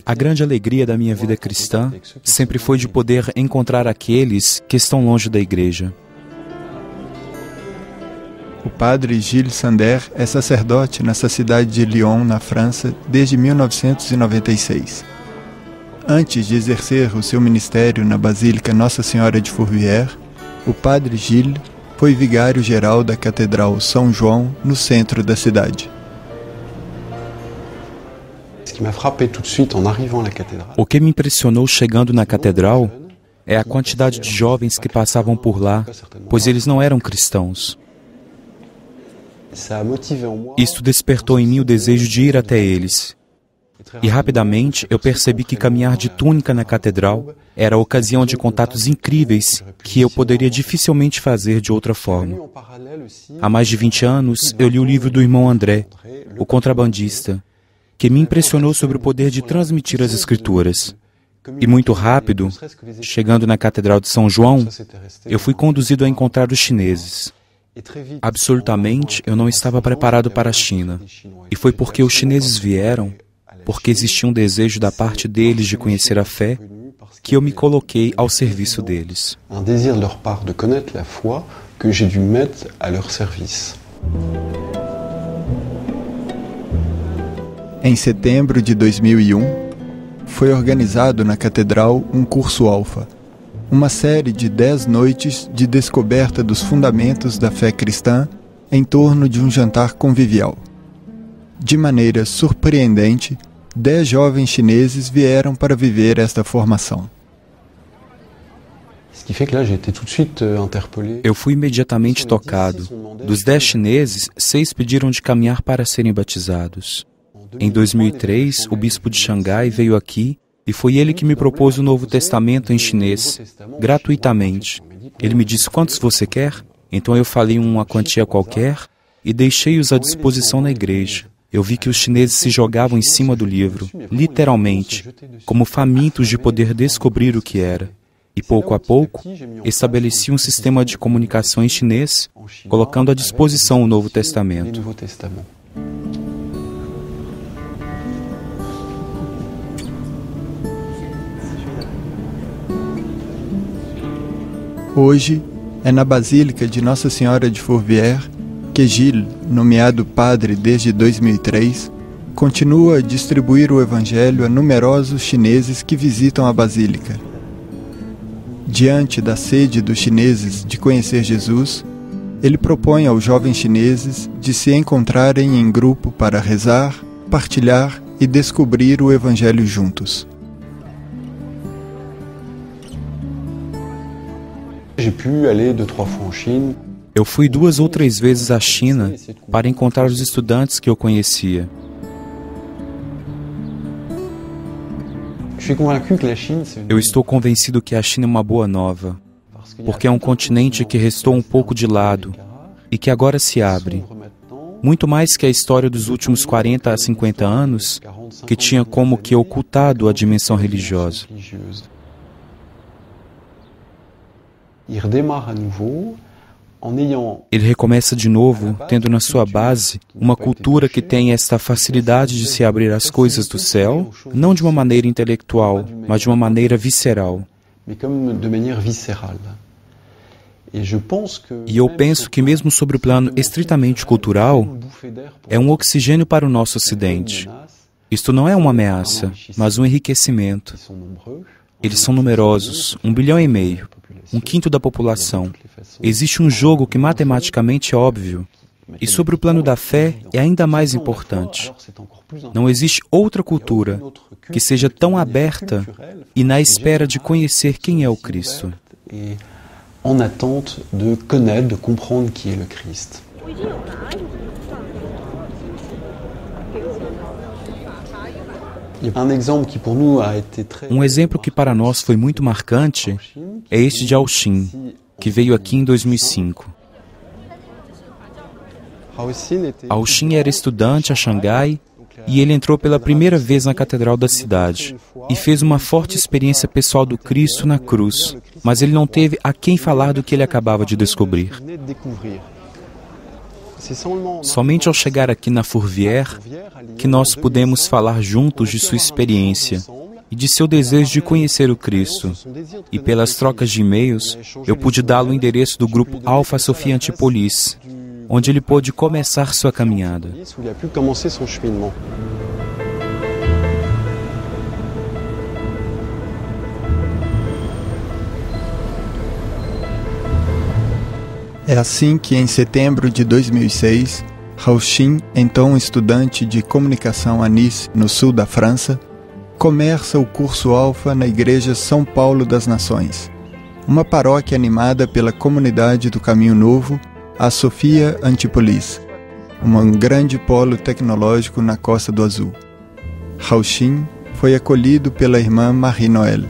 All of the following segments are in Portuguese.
A grande alegria da minha vida cristã sempre foi de poder encontrar aqueles que estão longe da igreja. O padre Gilles Sander é sacerdote nessa cidade de Lyon, na França, desde 1996. Antes de exercer o seu ministério na Basílica Nossa Senhora de Fourvière, o padre Gilles foi vigário-geral da Catedral São João, no centro da cidade. O que me impressionou chegando na catedral é a quantidade de jovens que passavam por lá, pois eles não eram cristãos. Isto despertou em mim o desejo de ir até eles. E rapidamente eu percebi que caminhar de túnica na catedral era a ocasião de contatos incríveis que eu poderia dificilmente fazer de outra forma. Há mais de 20 anos eu li o livro do irmão André, o contrabandista, que me impressionou sobre o poder de transmitir as Escrituras. E muito rápido, chegando na Catedral de São João, eu fui conduzido a encontrar os chineses. Absolutamente, eu não estava preparado para a China. E foi porque os chineses vieram, porque existia um desejo da parte deles de conhecer a fé, que eu me coloquei ao serviço deles. Um desejo de leur part de connaître la foi que j'ai dû mettre à leur service. Em setembro de 2001, foi organizado na Catedral um curso Alfa, uma série de 10 noites de descoberta dos fundamentos da fé cristã em torno de um jantar convivial. De maneira surpreendente, 10 jovens chineses vieram para viver esta formação. Eu fui imediatamente tocado. Dos 10 chineses, 6 pediram de caminhar para serem batizados. Em 2003, o bispo de Xangai veio aqui e foi ele que me propôs o Novo Testamento em chinês, gratuitamente. Ele me disse: quantos você quer? Então eu falei uma quantia qualquer e deixei-os à disposição na igreja. Eu vi que os chineses se jogavam em cima do livro, literalmente, como famintos de poder descobrir o que era. E pouco a pouco, estabeleci um sistema de comunicação em chinês, colocando à disposição o Novo Testamento. Hoje, é na Basílica de Nossa Senhora de Fourvière que Gilles, nomeado padre desde 2003, continua a distribuir o Evangelho a numerosos chineses que visitam a Basílica. Diante da sede dos chineses de conhecer Jesus, ele propõe aos jovens chineses de se encontrarem em grupo para rezar, partilhar e descobrir o Evangelho juntos. Eu fui 2 ou 3 vezes à China para encontrar os estudantes que eu conhecia. Eu estou convencido que a China é uma boa nova, porque é um continente que restou um pouco de lado e que agora se abre. Muito mais que a história dos últimos 40 a 50 anos, que tinha como que ocultado a dimensão religiosa. Ele recomeça de novo, tendo na sua base uma cultura que tem esta facilidade de se abrir às coisas do céu, não de uma maneira intelectual, mas de uma maneira visceral. E eu penso que mesmo sobre o plano estritamente cultural, é um oxigênio para o nosso Ocidente. Isto não é uma ameaça, mas um enriquecimento. Eles são numerosos, 1,5 bilhão, 1/5 da população. Existe um jogo que matematicamente é óbvio. E sobre o plano da fé é ainda mais importante. Não existe outra cultura que seja tão aberta e na espera de conhecer quem é o Cristo. En attente de connaître, de comprendre qui est le Christ. Um exemplo que para nós foi muito marcante é este de Ao-Shin, que veio aqui em 2005. Ao-Shin era estudante a Xangai e ele entrou pela primeira vez na catedral da cidade e fez uma forte experiência pessoal do Cristo na cruz, mas ele não teve a quem falar do que ele acabava de descobrir. Somente ao chegar aqui na Fourvière que nós pudemos falar juntos de sua experiência e de seu desejo de conhecer o Cristo. E pelas trocas de e-mails, eu pude dá-lo o endereço do grupo Alpha Sophia Antipolis, onde ele pôde começar sua caminhada. É assim que, em setembro de 2006, Hao-Shin, então estudante de comunicação a Nice, no sul da França, começa o curso Alpha na Igreja São Paulo das Nações, uma paróquia animada pela comunidade do Caminho Novo, a Sophia Antipolis, um grande polo tecnológico na Costa do Azul. Hao-Shin foi acolhido pela irmã Marie-Noël.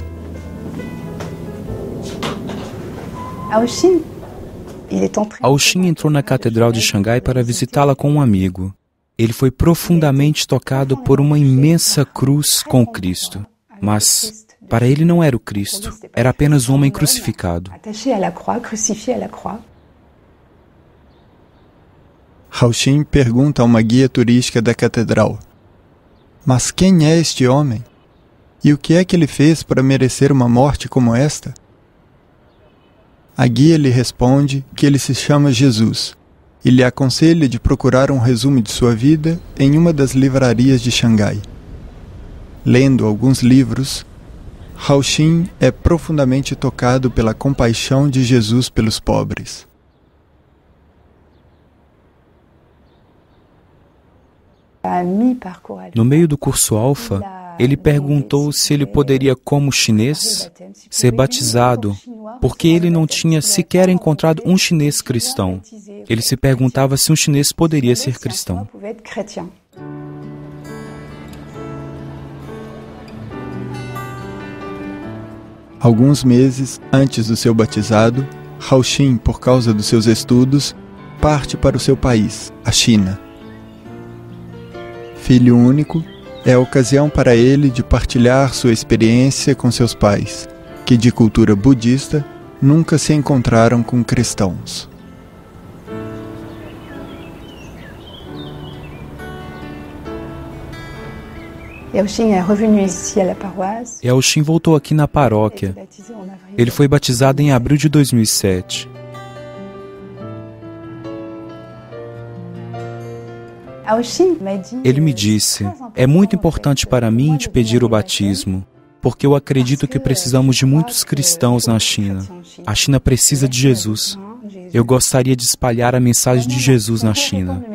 Hao-Shin entrou na Catedral de Xangai para visitá-la com um amigo. Ele foi profundamente tocado por uma imensa cruz com o Cristo. Mas, para ele não era o Cristo, era apenas um homem crucificado. Hao-Shin pergunta a uma guia turística da catedral: "Mas quem é este homem? E o que é que ele fez para merecer uma morte como esta?" A guia lhe responde que ele se chama Jesus e lhe aconselha de procurar um resumo de sua vida em uma das livrarias de Xangai. Lendo alguns livros, Hao-Shin é profundamente tocado pela compaixão de Jesus pelos pobres. No meio do curso Alpha, ele perguntou se ele poderia, como chinês, ser batizado, porque ele não tinha sequer encontrado um chinês cristão. Ele se perguntava se um chinês poderia ser cristão. Alguns meses antes do seu batizado, Hao-Shin, por causa dos seus estudos, parte para o seu país, a China. Filho único, é a ocasião para ele de partilhar sua experiência com seus pais, que de cultura budista nunca se encontraram com cristãos. Hao-Shin voltou aqui na paróquia. Ele foi batizado em abril de 2007. Ele me disse: "É muito importante para mim te pedir o batismo, porque eu acredito que precisamos de muitos cristãos na China. A China precisa de Jesus. Eu gostaria de espalhar a mensagem de Jesus na China."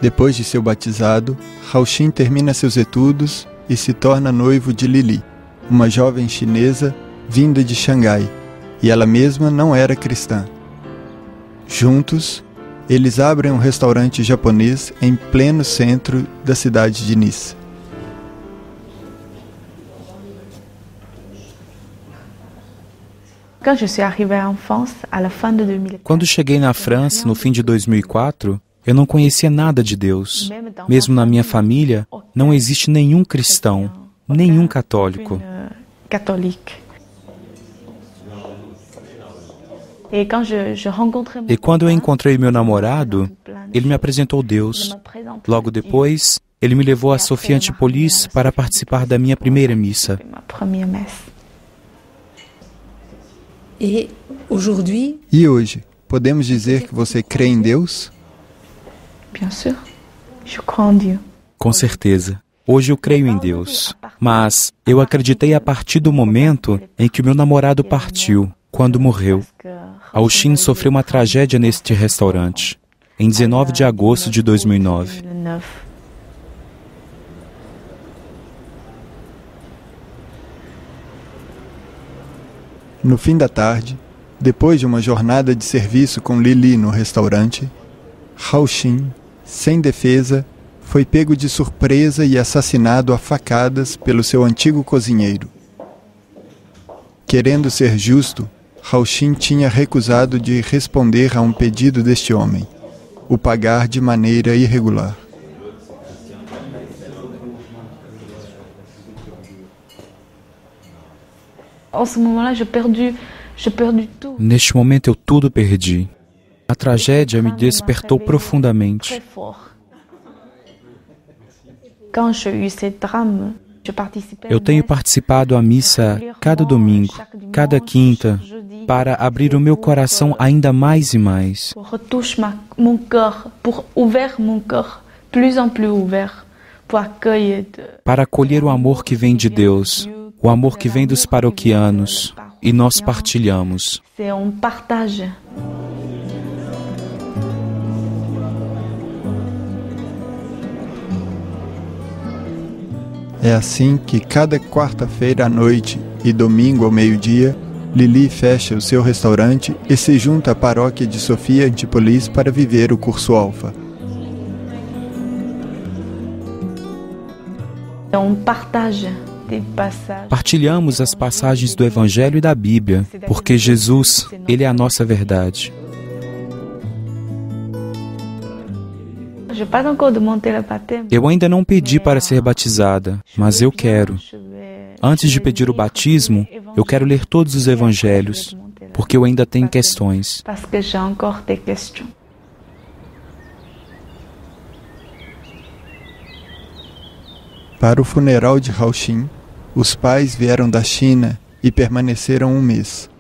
Depois de ser batizado, Hao-Shin termina seus estudos e se torna noivo de Lili, uma jovem chinesa vinda de Xangai, e ela mesma não era cristã. Juntos, eles abrem um restaurante japonês em pleno centro da cidade de Nice. Quando cheguei na França, no fim de 2004, eu não conhecia nada de Deus. Mesmo na minha família, não existe nenhum cristão, nenhum católico. E quando eu encontrei meu namorado, ele me apresentou Deus. Logo depois, ele me levou a Sophia Antipolis para participar da minha primeira missa. E hoje, podemos dizer que você crê em Deus? Com certeza. Hoje eu creio em Deus. Mas eu acreditei a partir do momento em que o meu namorado partiu, quando morreu. Hao-Shin sofreu uma tragédia neste restaurante, em 19 de agosto de 2009. No fim da tarde, depois de uma jornada de serviço com Lili no restaurante, Hao-Shin, sem defesa, foi pego de surpresa e assassinado a facadas pelo seu antigo cozinheiro. Querendo ser justo, Hao-Shin tinha recusado de responder a um pedido deste homem, o pagar de maneira irregular. Neste momento eu tudo perdi. A tragédia me despertou profundamente. Eu tenho participado à missa cada domingo, cada quinta, para abrir o meu coração ainda mais e mais. Para acolher o amor que vem de Deus, o amor que vem dos paroquianos, e nós partilhamos. É assim que cada quarta-feira à noite e domingo ao meio-dia, Lili fecha o seu restaurante e se junta à paróquia de Sofia Antipolis para viver o curso Alfa. Partilhamos as passagens do Evangelho e da Bíblia, porque Jesus, Ele é a nossa verdade. Eu ainda não pedi para ser batizada, mas eu quero. Antes de pedir o batismo, eu quero ler todos os evangelhos, porque eu ainda tenho questões. Para o funeral de Haoxin, os pais vieram da China e permaneceram um mês.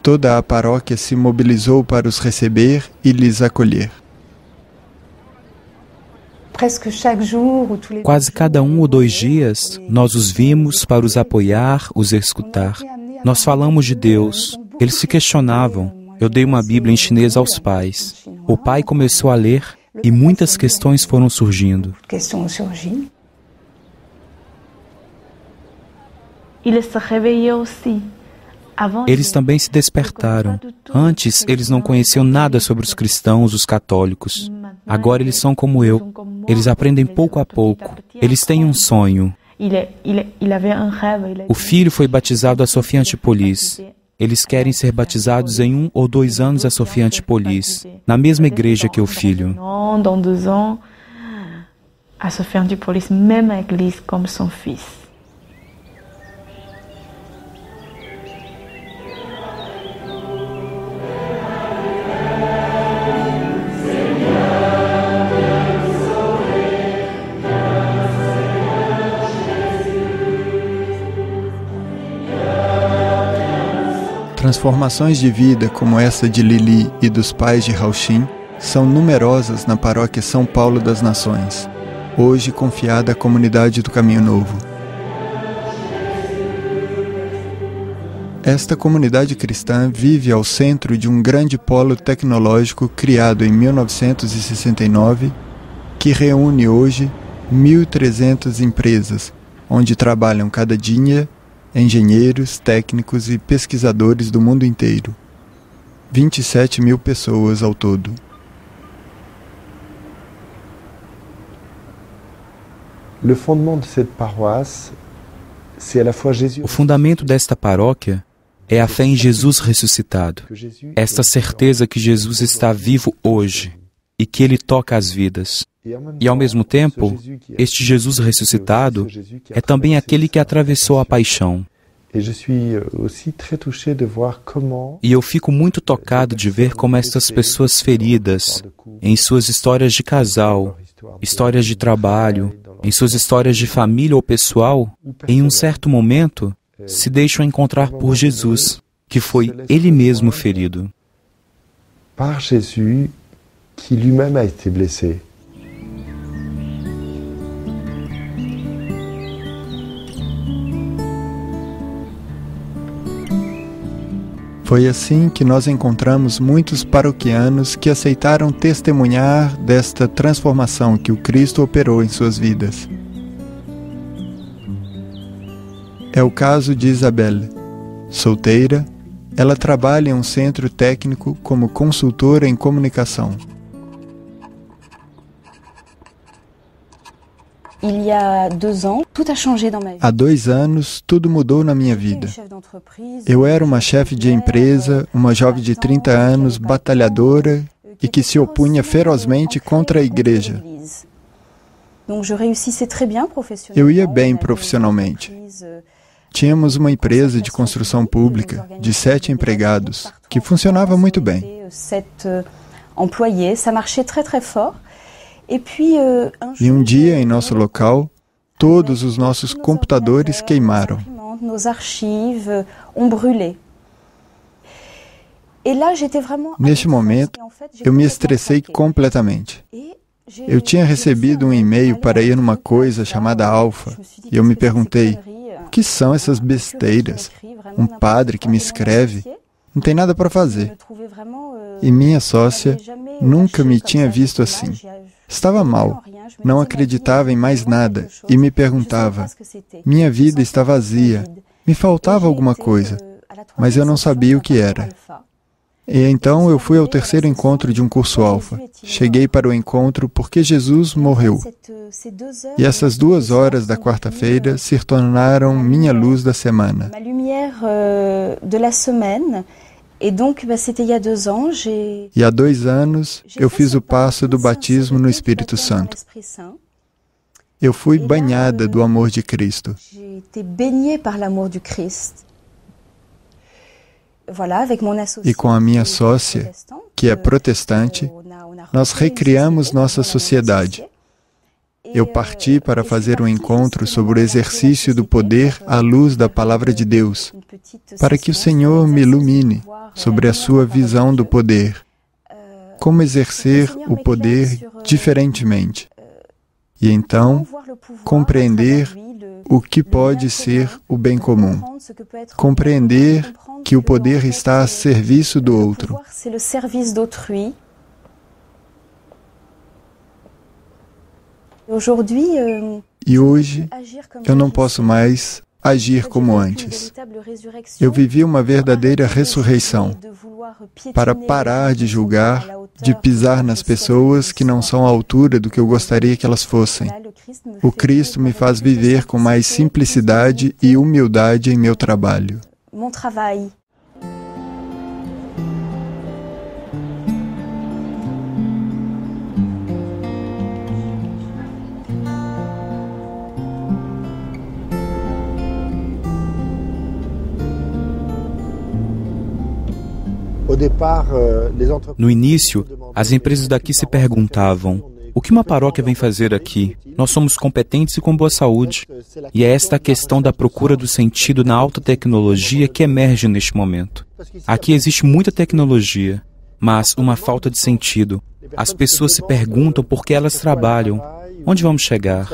Toda a paróquia se mobilizou para os receber e lhes acolher. Quase cada 1 ou 2 dias, nós os vimos para os apoiar, os escutar. Nós falamos de Deus. Eles se questionavam. Eu dei uma Bíblia em chinês aos pais. O pai começou a ler e muitas questões foram surgindo. Eles também se despertaram. Antes, eles não conheciam nada sobre os cristãos, os católicos. Agora eles são como eu. Eles aprendem pouco a pouco. Eles têm um sonho. O filho foi batizado a Sofia Antipolis. Eles querem ser batizados em 1 ou 2 anos a Sofia Antipolis, na mesma igreja que o filho. A Sofia Antipolis, mesma igreja como seu filho. Transformações de vida como essa de Lili e dos pais de Haoxin são numerosas na paróquia São Paulo das Nações, hoje confiada à comunidade do Caminho Novo. Esta comunidade cristã vive ao centro de um grande polo tecnológico criado em 1969, que reúne hoje 1.300 empresas, onde trabalham cada dia engenheiros, técnicos e pesquisadores do mundo inteiro. 27.000 pessoas ao todo. O fundamento desta paróquia é a fé em Jesus ressuscitado. Esta certeza que Jesus está vivo hoje e que Ele toca as vidas. E, ao mesmo tempo, este Jesus ressuscitado é também aquele que atravessou a paixão. E eu fico muito tocado de ver como estas pessoas feridas, em suas histórias de casal, histórias de trabalho, em suas histórias de família ou pessoal, em um certo momento, se deixam encontrar por Jesus, que foi Ele mesmo ferido. Par Jésus, qui lui-même a été blessé. Foi assim que nós encontramos muitos paroquianos que aceitaram testemunhar desta transformação que o Cristo operou em suas vidas. É o caso de Isabelle. Solteira, ela trabalha em um centro técnico como consultora em comunicação. Há 2 anos, tudo mudou na minha vida. Eu era uma chefe de empresa, uma jovem de 30 anos, batalhadora e que se opunha ferozmente contra a igreja. Eu ia bem profissionalmente. Tínhamos uma empresa de construção pública de 7 empregados, que funcionava muito bem. E um dia, em nosso local, todos os nossos computadores queimaram. Neste momento, eu me estressei completamente. Eu tinha recebido um e-mail para ir numa coisa chamada Alpha, e eu me perguntei, o que são essas besteiras? Um padre que me escreve? Não tem nada para fazer. E minha sócia nunca me tinha visto assim. Estava mal, não acreditava em mais nada e me perguntava, minha vida está vazia, me faltava alguma coisa, mas eu não sabia o que era. E então eu fui ao terceiro encontro de um curso Alpha. Cheguei para o encontro porque Jesus morreu. E essas 2 horas da quarta-feira se tornaram minha luz da semana. E há 2 anos eu fiz o passo do batismo no Espírito Santo. Eu fui banhada do amor de Cristo. E com a minha sócia, que é protestante, nós recriamos nossa sociedade. Eu parti para fazer um encontro sobre o exercício do poder à luz da Palavra de Deus, para que o Senhor me ilumine sobre a sua visão do poder, como exercer o poder diferentemente, e então compreender o que pode ser o bem comum, compreender que o poder está a serviço do outro. E hoje, eu não posso mais agir como antes. Eu vivi uma verdadeira ressurreição para parar de julgar, de pisar nas pessoas que não são à altura do que eu gostaria que elas fossem. O Cristo me faz viver com mais simplicidade e humildade em meu trabalho. No início, as empresas daqui se perguntavam, o que uma paróquia vem fazer aqui? Nós somos competentes e com boa saúde. E é esta a questão da procura do sentido na alta tecnologia que emerge neste momento. Aqui existe muita tecnologia, mas uma falta de sentido. As pessoas se perguntam por que elas trabalham. Onde vamos chegar?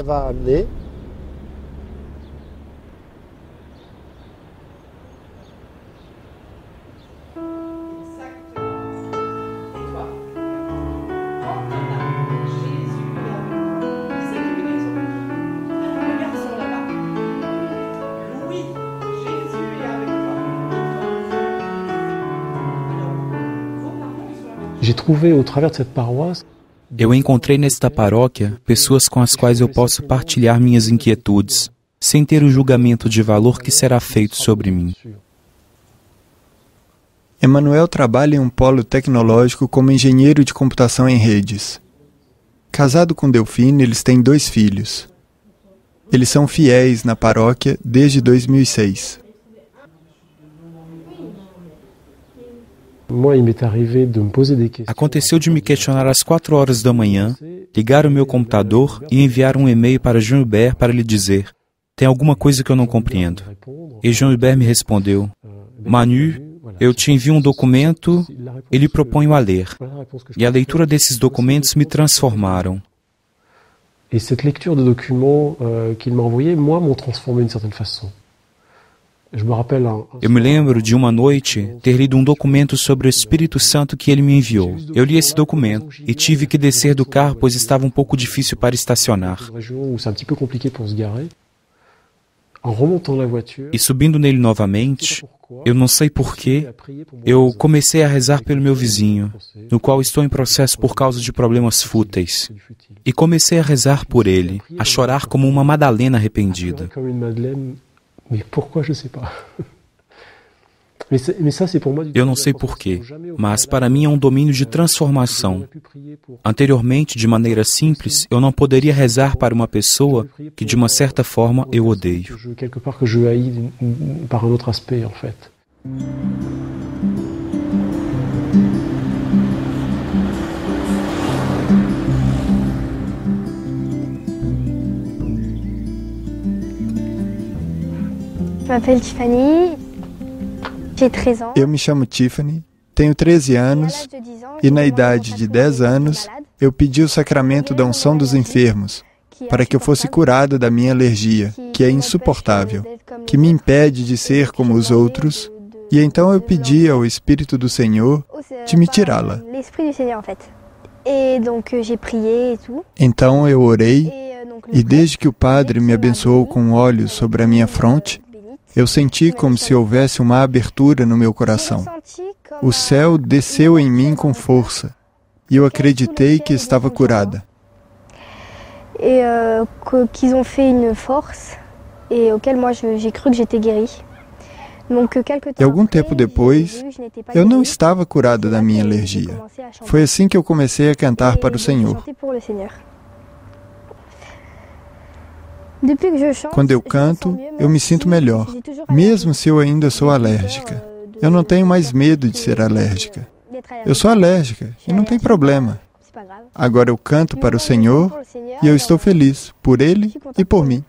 Eu encontrei nesta paróquia pessoas com as quais eu posso partilhar minhas inquietudes, sem ter o julgamento de valor que será feito sobre mim. Emanuel trabalha em um polo tecnológico como engenheiro de computação em redes. Casado com Delfine, eles têm 2 filhos. Eles são fiéis na paróquia desde 2006. Aconteceu de me questionar às 4 horas da manhã, ligar o meu computador e enviar um e-mail para Jean Hubert para lhe dizer: tem alguma coisa que eu não compreendo. E Jean Hubert me respondeu: Manu, eu te envio um documento e lhe proponho a ler. E a leitura desses documentos me transformaram. Et cette lecture de documents qu'il m'a envoyé, moi, m'ont transformé d'une certaine façon. Eu me lembro de uma noite ter lido um documento sobre o Espírito Santo que ele me enviou. Eu li esse documento e tive que descer do carro, pois estava um pouco difícil para estacionar. E subindo nele novamente, eu não sei porquê, eu comecei a rezar pelo meu vizinho, no qual estou em processo por causa de problemas fúteis. E comecei a rezar por ele, a chorar como uma Madalena arrependida. Mais pourquoi, je ne sais pas. Eu não sei porquê, mas para mim é um domínio de transformação. Anteriormente, de maneira simples, eu não poderia rezar para uma pessoa que, de uma certa forma, eu odeio. Eu me chamo Tiffany, tenho 13 anos e na idade de 10 anos eu pedi o sacramento da unção dos enfermos para que eu fosse curada da minha alergia, que é insuportável, que me impede de ser como os outros, e então eu pedi ao Espírito do Senhor de me tirá-la. Então eu orei e desde que o Padre me abençoou com óleo sobre a minha fronte, eu senti como se houvesse uma abertura no meu coração. O céu desceu em mim com força e eu acreditei que estava curada. Qu'ils ont fait une force et auquel moi j'ai cru que j'étais guérie. E algum tempo depois, eu não estava curada da minha alergia. Foi assim que eu comecei a cantar para o Senhor. Quando eu canto, eu me sinto melhor, mesmo se eu ainda sou alérgica. Eu não tenho mais medo de ser alérgica. Eu sou alérgica e não tem problema. Agora eu canto para o Senhor e eu estou feliz por Ele e por mim.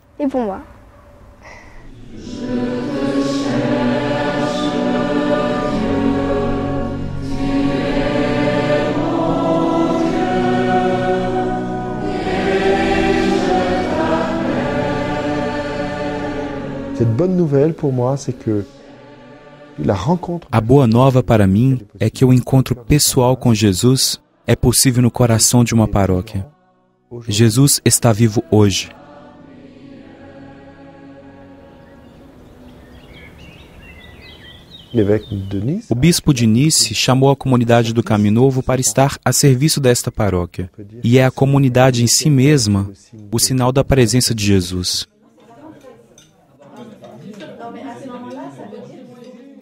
A boa nova para mim é que o encontro pessoal com Jesus é possível no coração de uma paróquia. Jesus está vivo hoje. O bispo de Nice chamou a comunidade do Caminho Novo para estar a serviço desta paróquia. E é a comunidade em si mesma o sinal da presença de Jesus.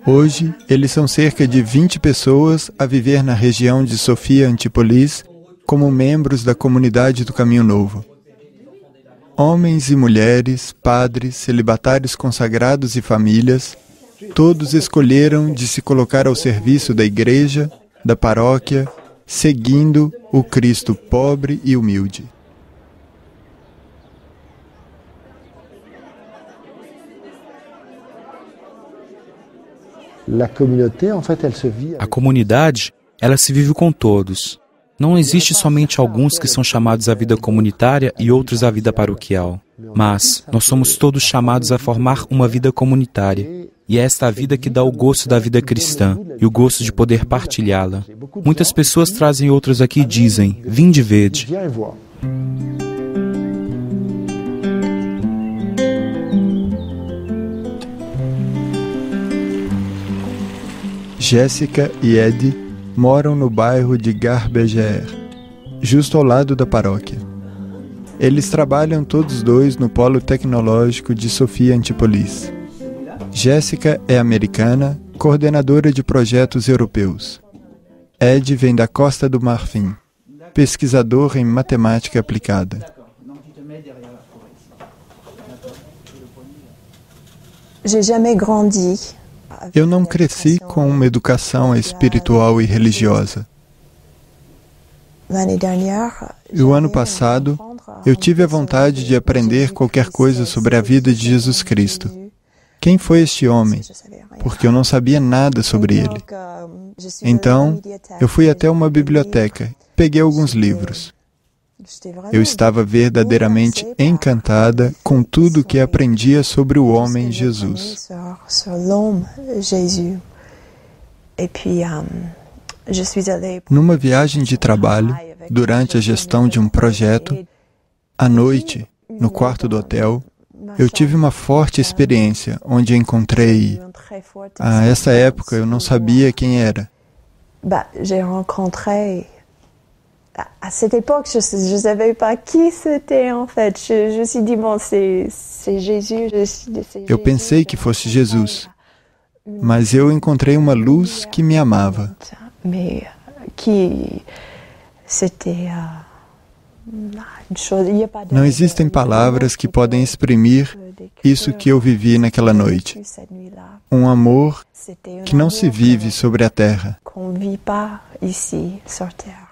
Hoje, eles são cerca de 20 pessoas a viver na região de Sofia Antipolis como membros da comunidade do Caminho Novo. Homens e mulheres, padres, celibatários consagrados e famílias, todos escolheram de se colocar ao serviço da igreja, da paróquia, seguindo o Cristo pobre e humilde. A comunidade, ela se vive com todos. Não existe somente alguns que são chamados à vida comunitária e outros à vida paroquial. Mas nós somos todos chamados a formar uma vida comunitária. E é esta vida que dá o gosto da vida cristã e o gosto de poder partilhá-la. Muitas pessoas trazem outros aqui e dizem, vinde vede. Jéssica e Ed moram no bairro de Garbeger, justo ao lado da paróquia. Eles trabalham todos dois no Polo Tecnológico de Sofia Antipolis. Jéssica é americana, coordenadora de projetos europeus. Ed vem da Costa do Marfim, pesquisador em matemática aplicada. Eu não cresci com uma educação espiritual e religiosa. E o ano passado, eu tive a vontade de aprender qualquer coisa sobre a vida de Jesus Cristo. Quem foi este homem? Porque eu não sabia nada sobre ele. Então, eu fui até uma biblioteca, peguei alguns livros. Eu estava verdadeiramente encantada com tudo que aprendia sobre o homem Jesus. Numa viagem de trabalho, durante a gestão de um projeto, à noite, no quarto do hotel, eu tive uma forte experiência, onde encontrei... A essa época eu não sabia quem era. À cette époque, je ne savais pas qui c'était en fait. Je me suis dit, bon, c'est Jésus. Eu pensei que fosse Jesus. mas eu encontrei uma luz que me amava. Não existem palavras que podem exprimir isso que eu vivi naquela noite. Um amor que não se vive sobre a terra.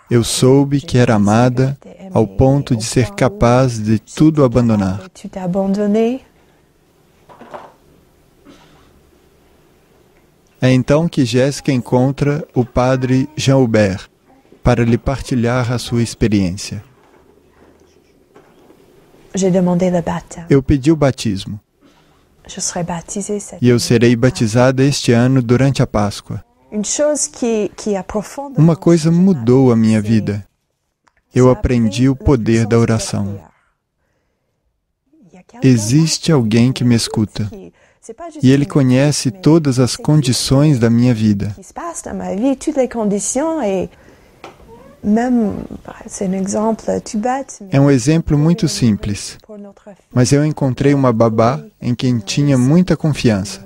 Eu soube que era amada ao ponto de ser capaz de tudo abandonar. É então que Jéssica encontra o padre Jean-Hubert para lhe partilhar a sua experiência. Eu pedi o batismo. E eu serei batizada este ano durante a Páscoa. Uma coisa mudou a minha vida. Eu aprendi o poder da oração. Existe alguém que me escuta. E ele conhece todas as condições da minha vida. É um exemplo muito simples, mas eu encontrei uma babá em quem tinha muita confiança.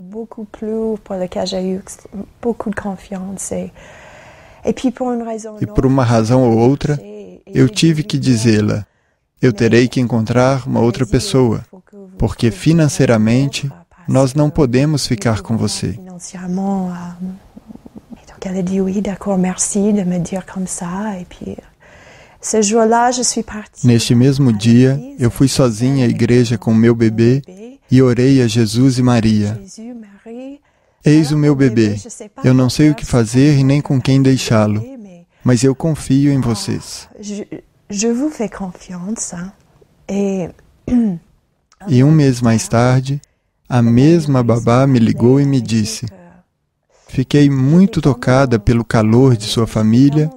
E por uma razão ou outra, eu tive que dizê-la: eu terei que encontrar uma outra pessoa, porque financeiramente nós não podemos ficar com você. Elle a dit oui, d'accord, merci de me dire comme ça. Et puis, ce jour-là, je suis partie. Neste mesmo dia, eu fui sozinha à igreja com meu bebê e orei a Jesus e Maria. Eis o meu bebê. Eu não sei o que fazer e nem com quem deixá-lo, mas eu confio em vocês. Je vous fais confiance. E um mês mais tarde, a mesma babá me ligou e me disse: fiquei muito tocada pelo calor de sua família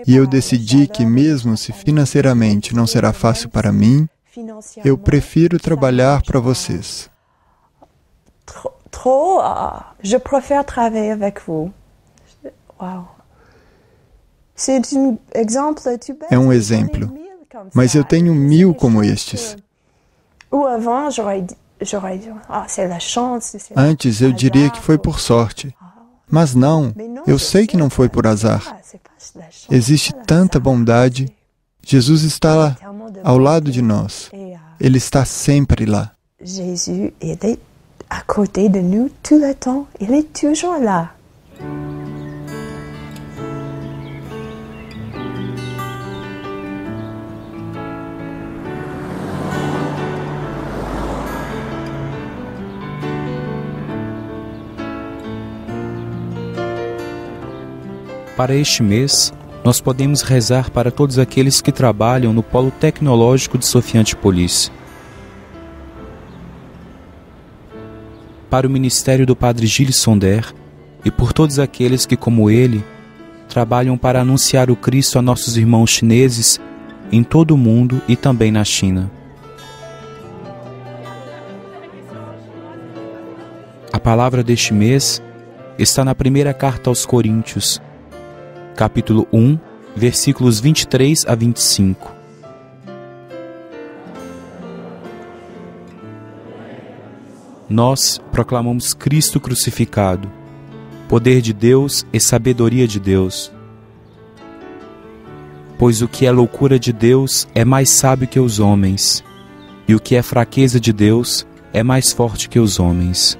e eu decidi que, mesmo se financeiramente não será fácil para mim, eu prefiro trabalhar para vocês. Je préfère travailler avec vous. Wow. É um exemplo, mas eu tenho 1000 como estes. Antes eu diria que foi por sorte. Mas não, eu sei que não foi por azar. Existe tanta bondade. Jesus está lá, ao lado de nós. Ele está sempre lá. Jesus est à côté de nous tout le temps. Il est toujours là. Para este mês, nós podemos rezar para todos aqueles que trabalham no Polo Tecnológico de Sophia Antipolis. Para o ministério do Padre Gilles Sonder e por todos aqueles que, como ele, trabalham para anunciar o Cristo a nossos irmãos chineses em todo o mundo e também na China. A palavra deste mês está na primeira carta aos Coríntios, capítulo 1, versículos 23 a 25. Nós proclamamos Cristo crucificado, poder de Deus e sabedoria de Deus. Pois o que é loucura de Deus é mais sábio que os homens, e o que é fraqueza de Deus é mais forte que os homens.